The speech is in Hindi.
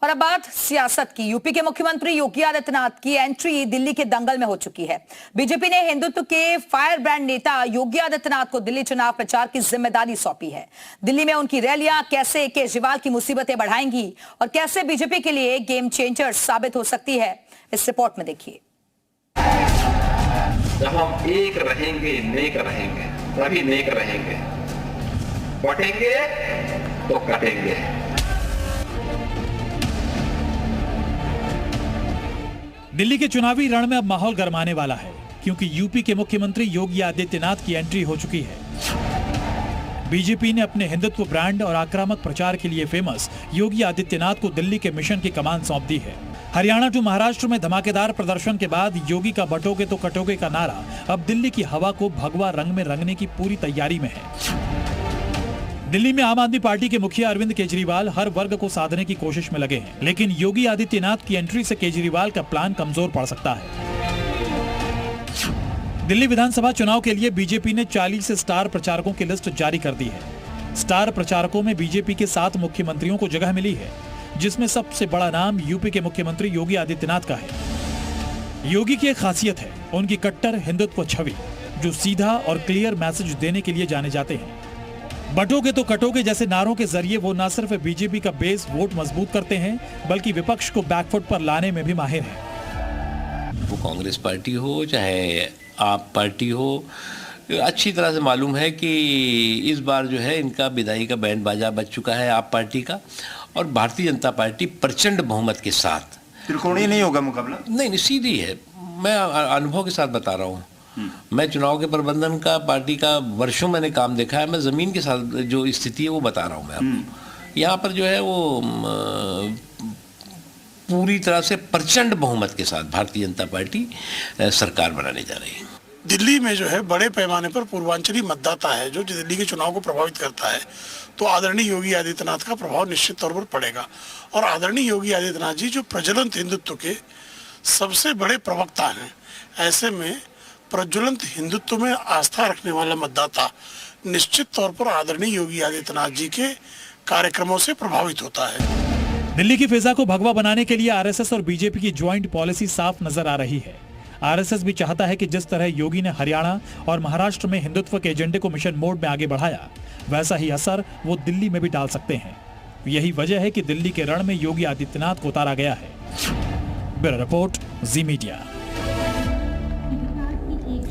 और अब बात सियासत की। यूपी के मुख्यमंत्री योगी आदित्यनाथ की एंट्री दिल्ली के दंगल में हो चुकी है। बीजेपी ने हिंदुत्व के फायर ब्रांड नेता योगी आदित्यनाथ को दिल्ली चुनाव प्रचार की जिम्मेदारी सौंपी है। दिल्ली में उनकी रैलियां कैसे केजरीवाल की मुसीबतें बढ़ाएंगी और कैसे बीजेपी के लिए गेम चेंजर साबित हो सकती है, इस रिपोर्ट में देखिए। जब हम एक रहेंगे, नेक रहेंगे, तभी नेक रहेंगे। बटेंगे तो कटेंगे। दिल्ली के चुनावी रण में अब माहौल गरमाने वाला है, क्योंकि यूपी के मुख्यमंत्री योगी आदित्यनाथ की एंट्री हो चुकी है। बीजेपी ने अपने हिंदुत्व ब्रांड और आक्रामक प्रचार के लिए फेमस योगी आदित्यनाथ को दिल्ली के मिशन की कमान सौंप दी है। हरियाणा टू महाराष्ट्र में धमाकेदार प्रदर्शन के बाद योगी का बटोगे तो कटोगे का नारा अब दिल्ली की हवा को भगवा रंग में रंगने की पूरी तैयारी में है। दिल्ली में आम आदमी पार्टी के मुखिया अरविंद केजरीवाल हर वर्ग को साधने की कोशिश में लगे हैं, लेकिन योगी आदित्यनाथ की एंट्री से केजरीवाल का प्लान कमजोर पड़ सकता है। दिल्ली विधानसभा चुनाव के लिए बीजेपी ने 40 स्टार प्रचारकों की लिस्ट जारी कर दी है। स्टार प्रचारकों में बीजेपी के 7 मुख्यमंत्रियों को जगह मिली है, जिसमें सबसे बड़ा नाम यूपी के मुख्यमंत्री योगी आदित्यनाथ का है। योगी की एक खासियत है उनकी कट्टर हिंदुत्व छवि, जो सीधा और क्लियर मैसेज देने के लिए जाने जाते हैं। बटोगे तो कटोगे जैसे नारों के जरिए वो न सिर्फ बीजेपी का बेस वोट मजबूत करते हैं, बल्कि विपक्ष को बैकफुट पर लाने में भी माहिर हैं। वो कांग्रेस पार्टी हो चाहे आप पार्टी हो, अच्छी तरह से मालूम है कि इस बार जो है इनका विदाई का बैंड बाजा बज चुका है आप पार्टी का, और भारतीय जनता पार्टी प्रचंड बहुमत के साथ। त्रिकोणीय नहीं होगा मुकाबला? नहीं, सीधी है। मैं अनुभव के साथ बता रहा हूँ। मैं चुनाव के प्रबंधन का, पार्टी का वर्षों मैंने काम देखा है। मैं ज़मीन के साथ जो स्थिति है वो बता रहा हूँ मैं आपको। यहाँ पर जो है वो पूरी तरह से प्रचंड बहुमत के साथ भारतीय जनता पार्टी सरकार बनाने जा रही है। दिल्ली में जो है बड़े पैमाने पर पूर्वांचली मतदाता है जो दिल्ली के चुनाव को प्रभावित करता है, तो आदरणीय योगी आदित्यनाथ का प्रभाव निश्चित तौर पर पड़ेगा। और आदरणीय योगी आदित्यनाथ जी जो प्रज्वलंत हिंदुत्व के सबसे बड़े प्रवक्ता हैं, ऐसे में प्रज्वलंत हिंदुत्व में आस्था रखने वाला मतदाता निश्चित तौर पर आदरणीय योगी आदित्यनाथ जी के कार्यक्रमों से प्रभावित होता है। दिल्ली की फिजा को भगवा बनाने के लिए आरएसएस और बीजेपी की ज्वाइंट पॉलिसी साफ नजर आ रही है। आरएसएस भी चाहता है कि जिस तरह योगी ने हरियाणा और महाराष्ट्र में हिंदुत्व के एजेंडे को मिशन मोड में आगे बढ़ाया, वैसा ही असर वो दिल्ली में भी डाल सकते हैं। यही वजह है कि दिल्ली के रण में योगी आदित्यनाथ को उतारा गया है। ब्यूरो रिपोर्ट, जी मीडिया।